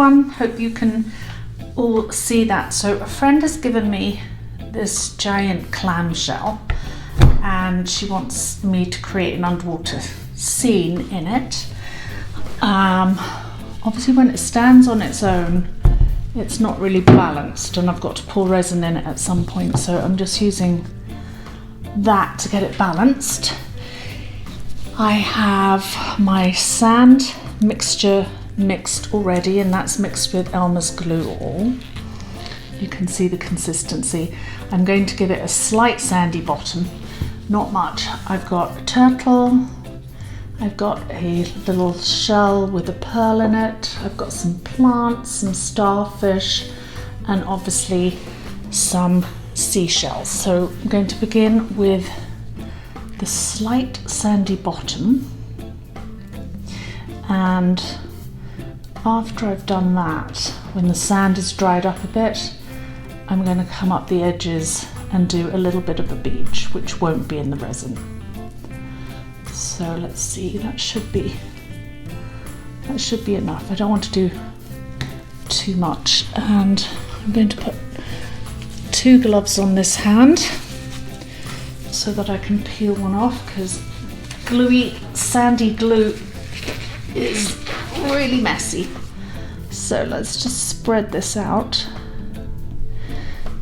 everyone, hope you can all see that. So a friend has given me this giant clam shell and she wants me to create an underwater scene in it. Obviously when it stands on its own, it's not really balanced and I've got to pour resin in it at some point, so I'm just using that to get it balanced. I have my sand mixture mixed already, and that's mixed with Elmer's glue all. You can see the consistency. I'm going to give it a slight sandy bottom, not much. I've got a turtle, I've got a little shell with a pearl in it, I've got some plants, some starfish, and obviously some seashells. So I'm going to begin with the slight sandy bottom, and after I've done that, when the sand is dried up a bit, I'm going to come up the edges and do a little bit of a beach, which won't be in the resin. So let's see, that should be enough. I don't want to do too much, and I'm going to put 2 gloves on this hand so that I can peel one off, because gluey, sandy glue is really messy. So let's just spread this out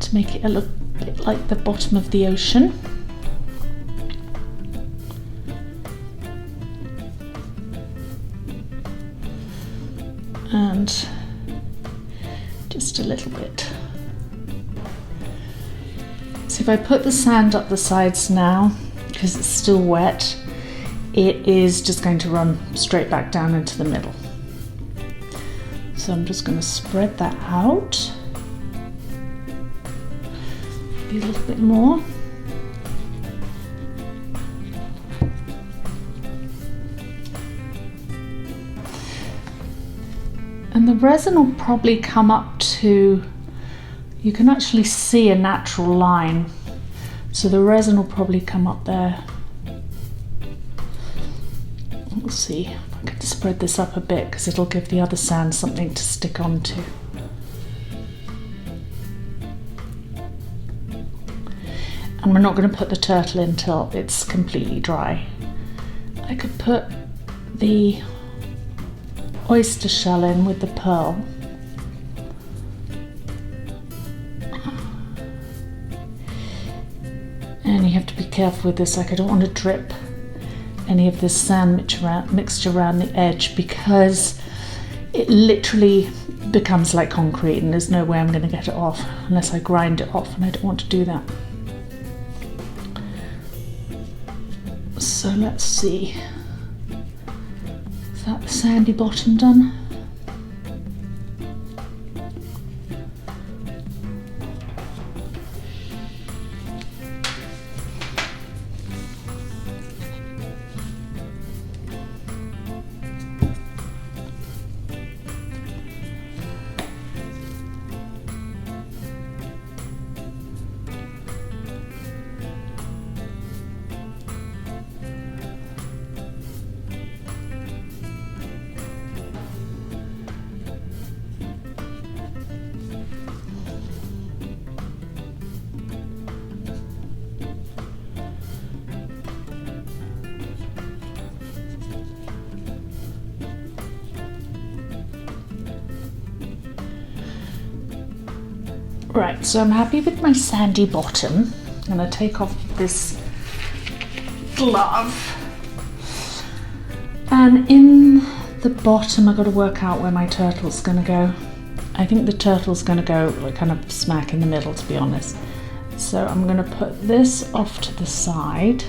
to make it a little bit like the bottom of the ocean. And just a little bit. So if I put the sand up the sides now, because it's still wet, it is just going to run straight back down into the middle. So I'm just going to spread that out. Maybe a little bit more. And the resin will probably come up to, you can actually see a natural line. So the resin will probably come up there. We'll see if I can spread this up a bit, because it'll give the other sand something to stick onto. And we're not going to put the turtle in till it's completely dry. I could put the oyster shell in with the pearl. And you have to be careful with this, like I don't want to drip any of this sand mixture around the edge, because it literally becomes like concrete and there's no way I'm going to get it off unless I grind it off, and I don't want to do that. So let's see, is that the sandy bottom done? Right, so I'm happy with my sandy bottom. I'm going to take off this glove, and in the bottom I've got to work out where my turtle's going to go. I think the turtle's going to go like kind of smack in the middle, to be honest. So I'm going to put this off to the side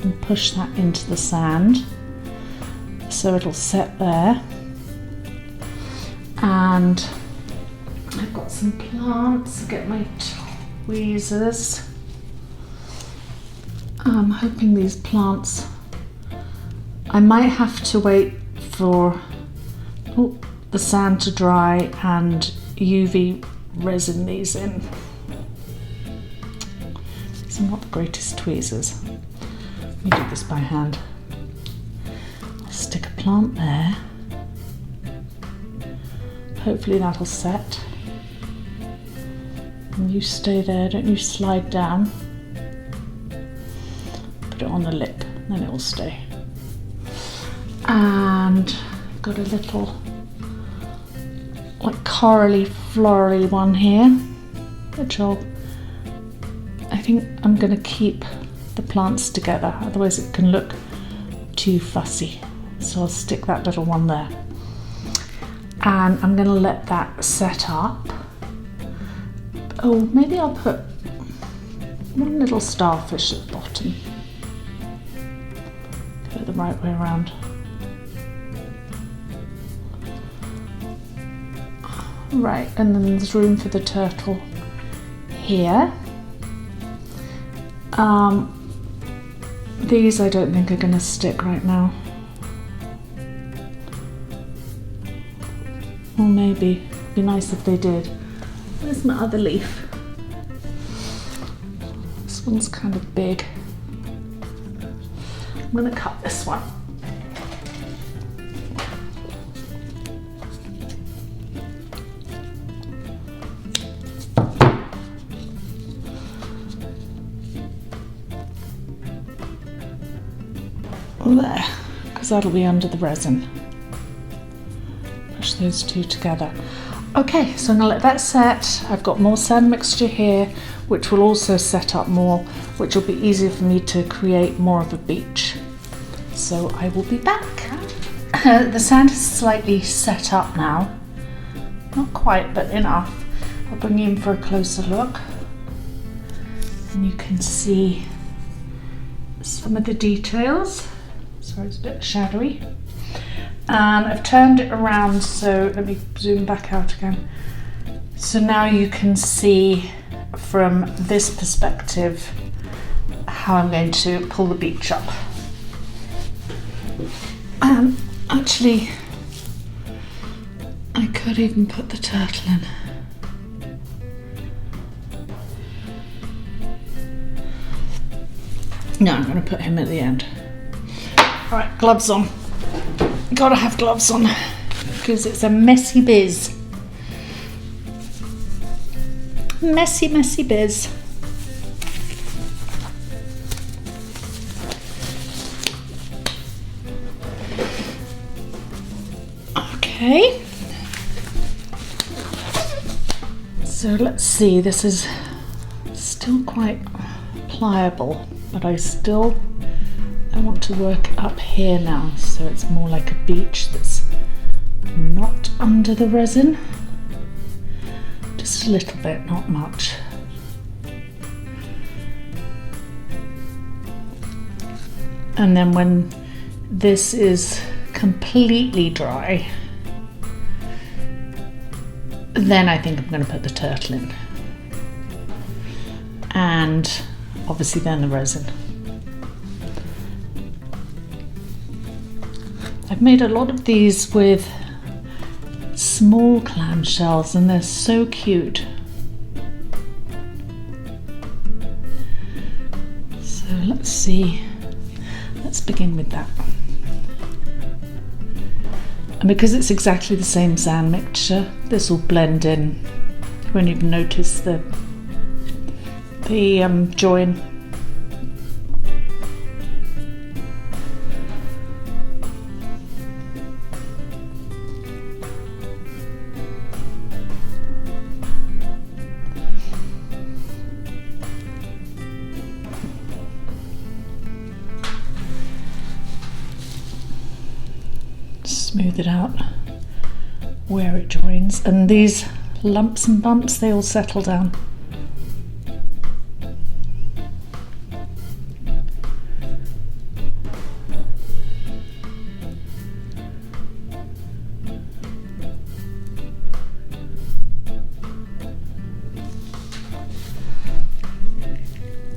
and push that into the sand so it'll set there. And I've got some plants, get my tweezers. I'm hoping these plants, I might have to wait for the sand to dry and UV resin these in. These are not the greatest tweezers. Let me do this by hand. I'll stick a plant there. Hopefully that'll set. And you stay there, don't you slide down. Put it on the lip, then it will stay. And got a little like corally, florally one here, which I think I'm going to keep the plants together, otherwise it can look too fussy. So I'll stick that little one there. And I'm going to let that set up. Oh, maybe I'll put one little starfish at the bottom. Put it the right way around. Right, and then there's room for the turtle here. These I don't think are going to stick right now. Or maybe, it'd be nice if they did. Where's my other leaf? This one's kind of big. I'm going to cut this one. There, because that'll be under the resin. Push those two together. Okay, so I'm going to let that set. I've got more sand mixture here, which will also set up more, which will be easier for me to create more of a beach. So I will be back. The sand is slightly set up now. Not quite, but enough. I'll bring you in for a closer look. And you can see some of the details. Sorry, it's a bit shadowy. And I've turned it around, so let me zoom back out again. So now you can see from this perspective how I'm going to pull the beach up. Actually, I could even put the turtle in. No, I'm going to put him at the end. All right, gloves on. Gotta have gloves on because it's a messy biz. Messy, messy biz. Okay. So let's see, this is still quite pliable, but I want to work up here now, so it's more like a beach that's not under the resin. Just a little bit, not much. And then when this is completely dry, then I think I'm going to put the turtle in. And obviously then the resin. I've made a lot of these with small clam shells and they're so cute. So let's see, let's begin with that. And because it's exactly the same sand mixture, this will blend in. You won't even notice the join. Smooth it out where it joins, and these lumps and bumps, they all settle down.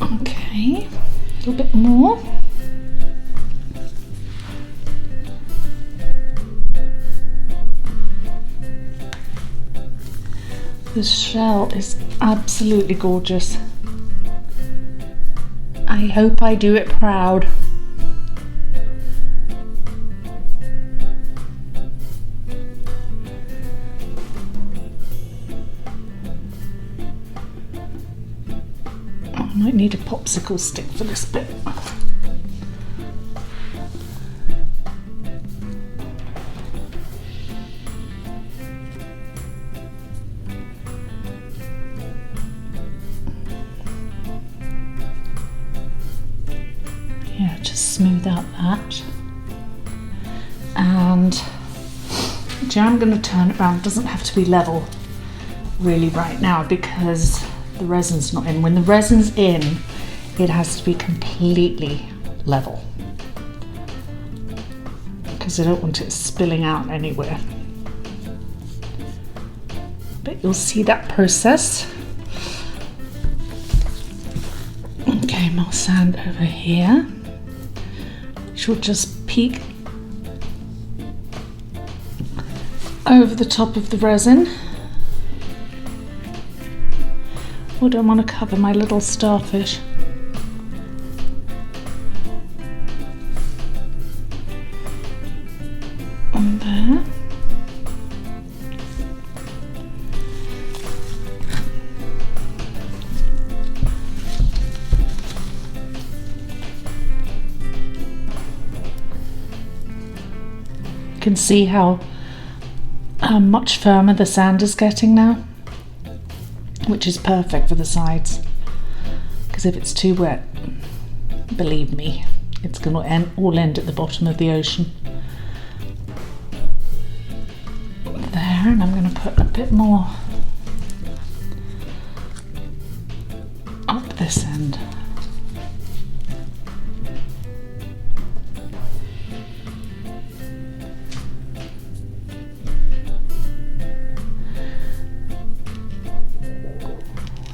Okay, a little bit more. This shell is absolutely gorgeous. I hope I do it proud. need a popsicle stick for this bit. Yeah, just smooth out that. And I'm going to turn it around. It doesn't have to be level really right now because the resin's not in. When the resin's in, it has to be completely level because I don't want it spilling out anywhere. But you'll see that process. Okay, more sand over here, which will just peek over the top of the resin. I don't want to cover my little starfish. And there. You can see how much firmer the sand is getting now, which is perfect for the sides, because if it's too wet, believe me, it's going to all end at the bottom of the ocean. There, and I'm going to put a bit more up this end.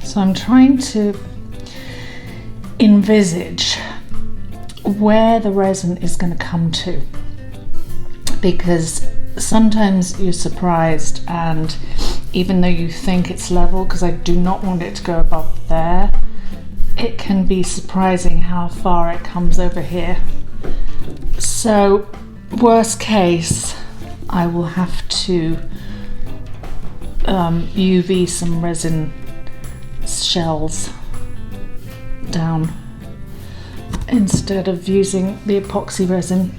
So I'm trying to envisage where the resin is going to come to, because sometimes you're surprised, and even though you think it's level, because I do not want it to go above there, it can be surprising how far it comes over here. So worst case, I will have to UV some resin shells down instead of using the epoxy resin.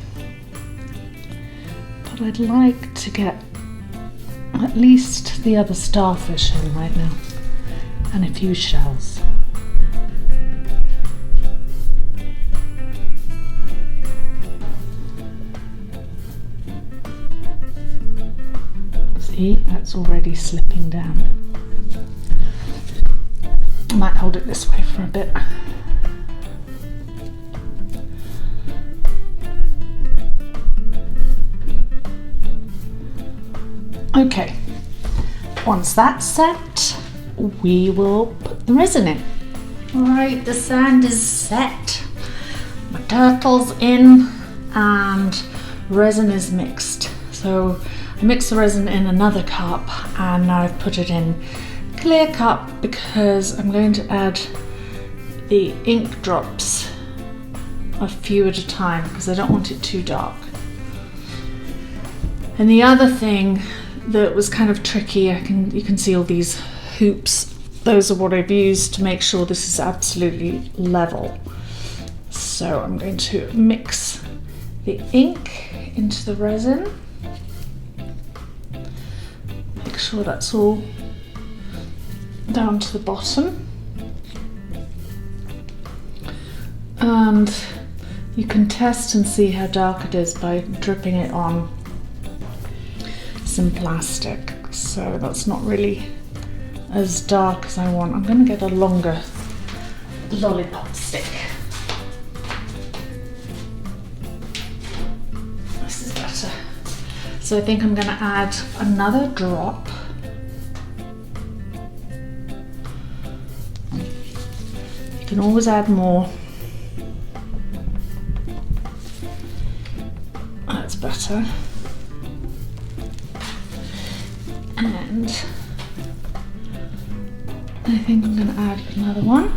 But I'd like to get at least the other starfish in right now and a few shells. See, that's already slipping down. I might hold it this way for a bit. Okay, once that's set, we will put the resin in. Alright, the sand is set. My turtle's in and resin is mixed. So I mixed the resin in another cup and now I've put it in clear cup because I'm going to add the ink drops a few at a time because I don't want it too dark. And the other thing that was kind of tricky, you can see all these hoops. Those are what I've used to make sure this is absolutely level. So I'm going to mix the ink into the resin. Make sure that's all down to the bottom, and you can test and see how dark it is by dripping it on some plastic. So that's not really as dark as I want. I'm going to get a longer lollipop stick. This is better. So I think I'm going to add another drop. You can always add more. That's better. And I think I'm going to add another one.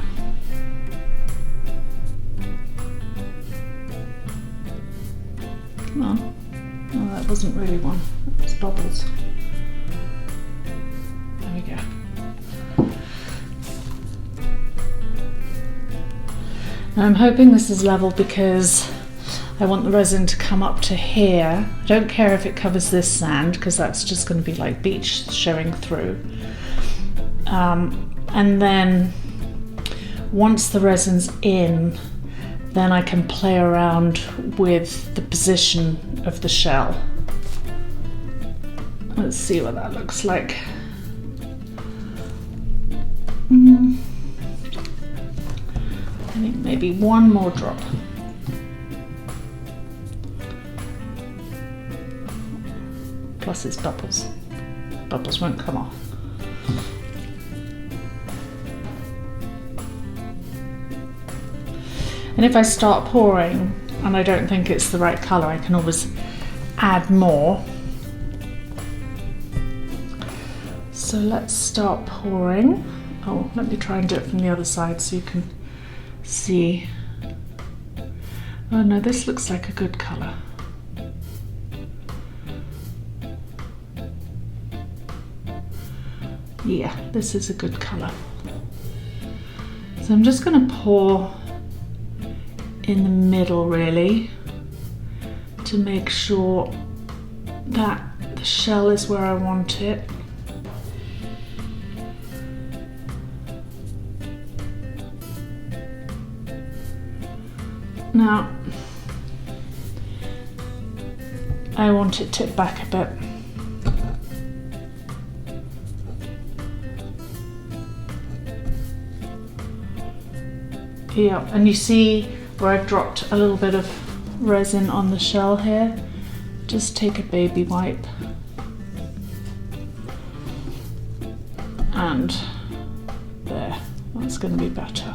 Come on. No, that wasn't really one. It was bubbles. There we go. I'm hoping this is level because I want the resin to come up to here. I don't care if it covers this sand because that's just going to be like beach showing through. And then once the resin's in, then I can play around with the position of the shell. Let's see what that looks like. I think maybe one more drop. Plus it's bubbles. Bubbles won't come off. And if I start pouring and I don't think it's the right colour, I can always add more. So let's start pouring. Oh, let me try and do it from the other side so you can see. Oh no, this looks like a good colour. Yeah, this is a good colour. So I'm just going to pour in the middle really to make sure that the shell is where I want it. Now I want it tipped back a bit. Yeah, and you see where I've dropped a little bit of resin on the shell here. Just take a baby wipe and there, that's going to be better.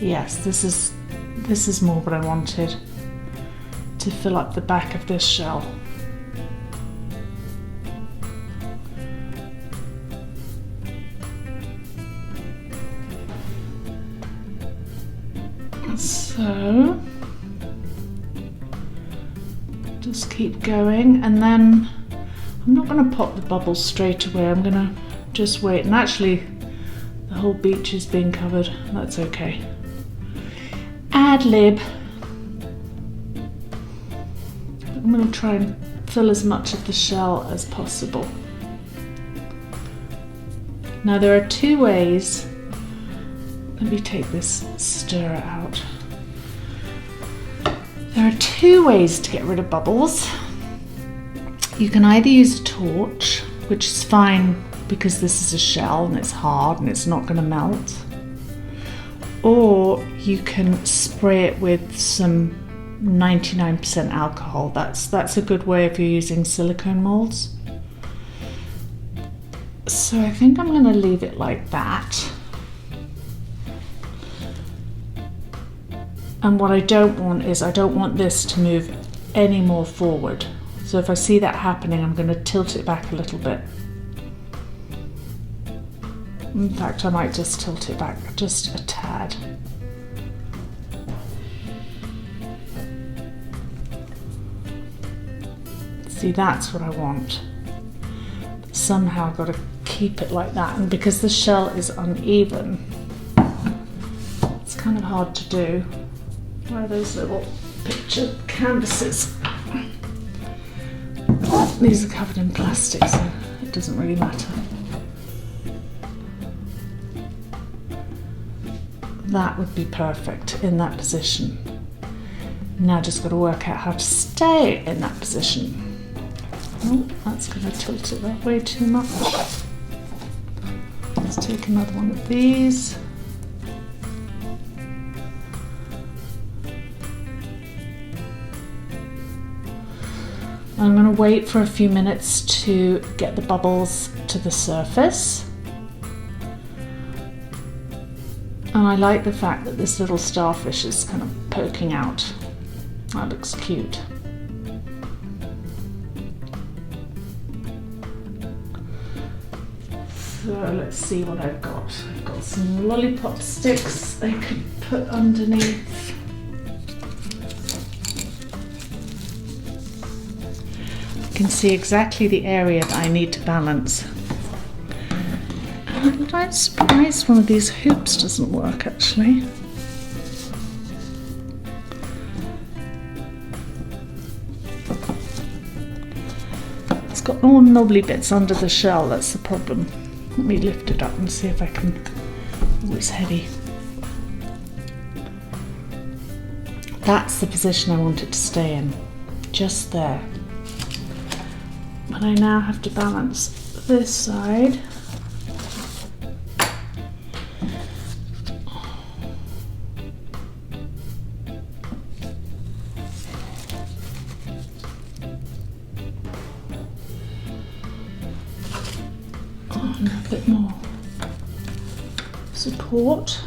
Yes, this is more what I wanted to fill up the back of this shell. So just keep going, and then I'm not going to pop the bubbles straight away. I'm going to just wait, and actually the whole beach is being covered. That's okay. Ad lib. I'm going to try and fill as much of the shell as possible. Now there are two ways. Let me take this stirrer out. There are two ways to get rid of bubbles. You can either use a torch, which is fine because this is a shell and it's hard and it's not going to melt. Or you can spray it with some 99% alcohol. That's a good way if you're using silicone molds. So I think I'm going to leave it like that. And what I don't want is I don't want this to move any more forward. So if I see that happening, I'm going to tilt it back a little bit. In fact, I might just tilt it back just a tad. See, that's what I want. But somehow I've got to keep it like that, and because the shell is uneven, it's kind of hard to do. Where are those little picture canvases? These are covered in plastic, so it doesn't really matter. That would be perfect in that position. Now just got to work out how to stay in that position. Oh, that's going to tilt it that way too much. Let's take another one of these. I'm going to wait for a few minutes to get the bubbles to the surface. And I like the fact that this little starfish is kind of poking out. That looks cute. So let's see what I've got. I've got some lollipop sticks I could put underneath. can see exactly the area that I need to balance. I'm surprised one of these hoops doesn't work actually. It's got all knobbly bits under the shell, that's the problem. Let me lift it up and see if I can. Oh, it's heavy. That's the position I want it to stay in, just there. But I now have to balance this side. And a bit more support.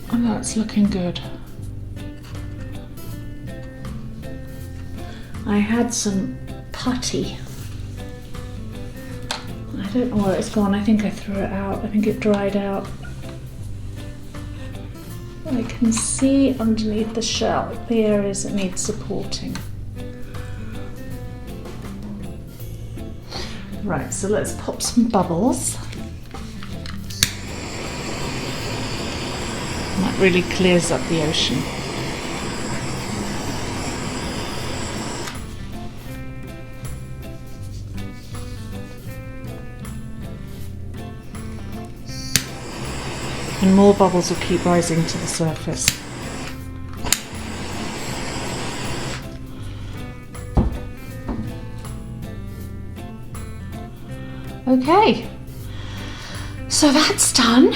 And that's looking good. I had some putty. I don't know where it's gone. I think I threw it out. I think it dried out. I can see underneath the shell the areas that need supporting. Right, so let's pop some bubbles. That really clears up the ocean. And more bubbles will keep rising to the surface. Okay, so that's done.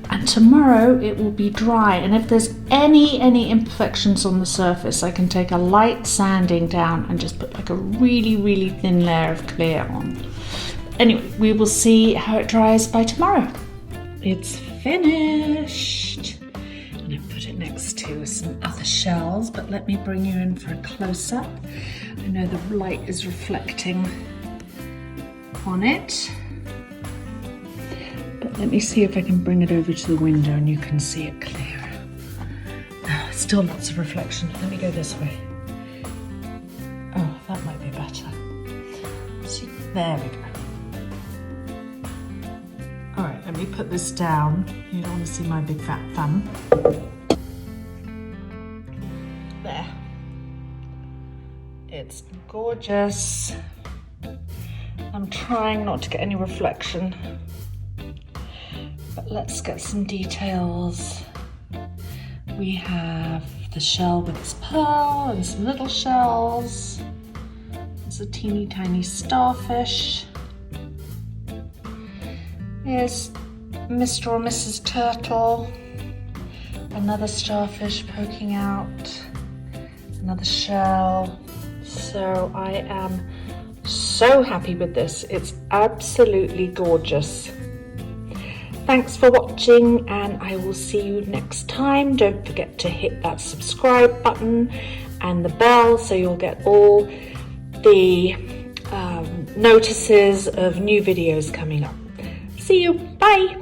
And tomorrow it will be dry, and if there's any imperfections on the surface, I can take a light sanding down and just put like a really thin layer of clear on. Anyway, we will see how it dries by tomorrow. It's finished. And I've put it next to some other shells, but let me bring you in for a close-up. I know the light is reflecting on it, but let me see if I can bring it over to the window and you can see it clearer. Oh, still lots of reflection. Let me go this way. Oh, that might be better. See, there we go. All right, let me put this down. You don't want to see my big fat thumb. There. It's gorgeous. I'm trying not to get any reflection, but let's get some details. We have the shell with its pearl and some little shells. There's a teeny tiny starfish. Here's Mr. or Mrs. Turtle, another starfish poking out, another shell. So I am so happy with this. It's absolutely gorgeous. Thanks for watching, and I will see you next time. Don't forget to hit that subscribe button and the bell so you'll get all the notices of new videos coming up. See you. Bye.